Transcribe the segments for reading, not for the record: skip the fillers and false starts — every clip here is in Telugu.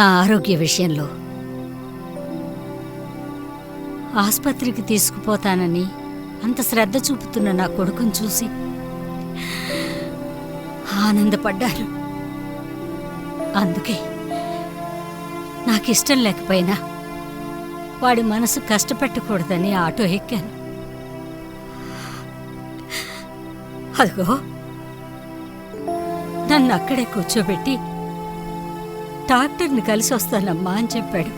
నా ఆరోగ్య విషయంలో ఆసుపత్రికి తీసుకుపోతానని అంత శ్రద్ధ చూపుతున్న నా కొడుకును చూసి ఆనందపడ్డాను. అందుకే నాకిష్టం లేకపోయినా వాడి మనసు కష్టపెట్టకూడదని ఆటో ఎక్కాను. అదిగో నన్ను అక్కడే కూర్చోబెట్టి డాక్టర్ని కలిసి వస్తానమ్మా అని చెప్పాడు.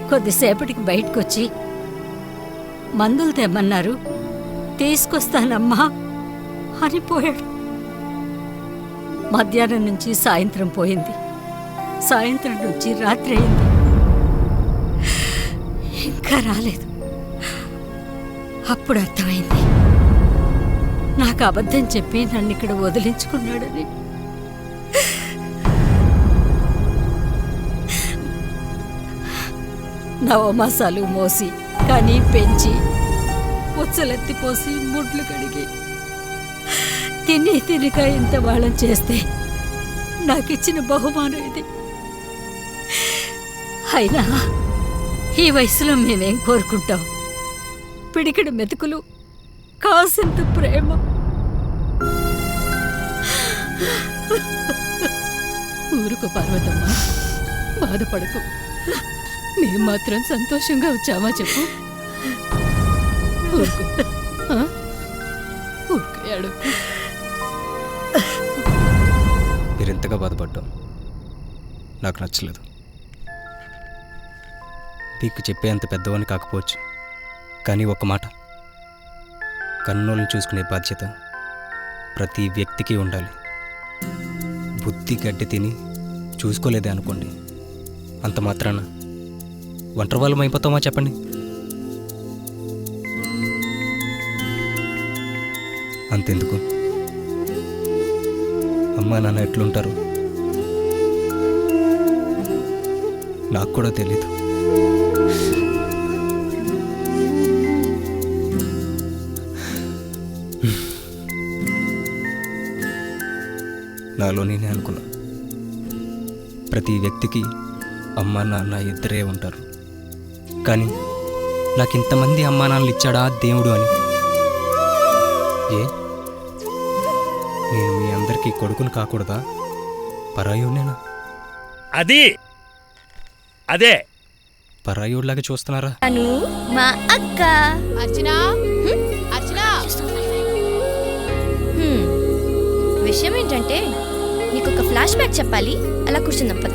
కొద్దిసేపటికి బయటకొచ్చి మందులు తెమ్మన్నారు, తీసుకొస్తానమ్మా అని పోయాడు. మధ్యాహ్నం నుంచి సాయంత్రం పోయింది, సాయంత్రం నుంచి రాత్రి అయింది, ఇంకా రాలేదు. అప్పుడు అర్థమైంది నాకు అబద్ధం చెప్పి నన్ను ఇక్కడ వదిలించుకున్నాడని. నవమాసాలు మోసి కానీ పెంచి ఉచ్చలెత్తిపోసి ముడ్లు కడిగి తినిక ఇంత వాళ్ళని చేస్తే నాకిచ్చిన బహుమానం ఇది. అయినా ఈ వయసులో మేమేం కోరుకుంటాం? పిడికిడి మెతుకులు, కాసింత ప్రేమ. ఊరుకు పార్వతమ్మ, బాధపడకు. మేము మాత్రం సంతోషంగా వచ్చామా చెప్పు. ఊరుకు, ఊరుకోయాడు. మీరెంతగా బాధపడ్డాం నాకు నచ్చలేదు. మీకు చెప్పే అంత పెద్దవాడిని కాకపోవచ్చు, కానీ ఒక మాట, కన్నోళ్ళని చూసుకునే బాధ్యత ప్రతి వ్యక్తికి ఉండాలి. బుద్ధి గడ్డి తిని చూసుకోలేదే అనుకోండి, అంత మాత్రాన ఒంటరి వాళ్ళం అయిపోతామా చెప్పండి? అంతెందుకు, అమ్మా నాన్న ఎట్లుంటారు నాకు కూడా తెలీదు. నాలో నేనే అనుకున్నా, ప్రతి వ్యక్తికి అమ్మా నాన్న ఇద్దరే ఉంటారు, కానీ నాకు ఇంతమంది అమ్మా నాన్నలు ఇచ్చాడా దేవుడు అని. నేను మీ అందరికీ కొడుకుని కాకూడదా? పరాయోనేనా? అదే పరాయోడ్లాగా చూస్తున్నారా? అను మా అక్క అర్చనా, అర్చనా. విషయం ఏంటంటే నీకు ఒక ఫ్లాష్ బ్యాక్ చెప్పాలి. అలా కూర్చుందాం పద.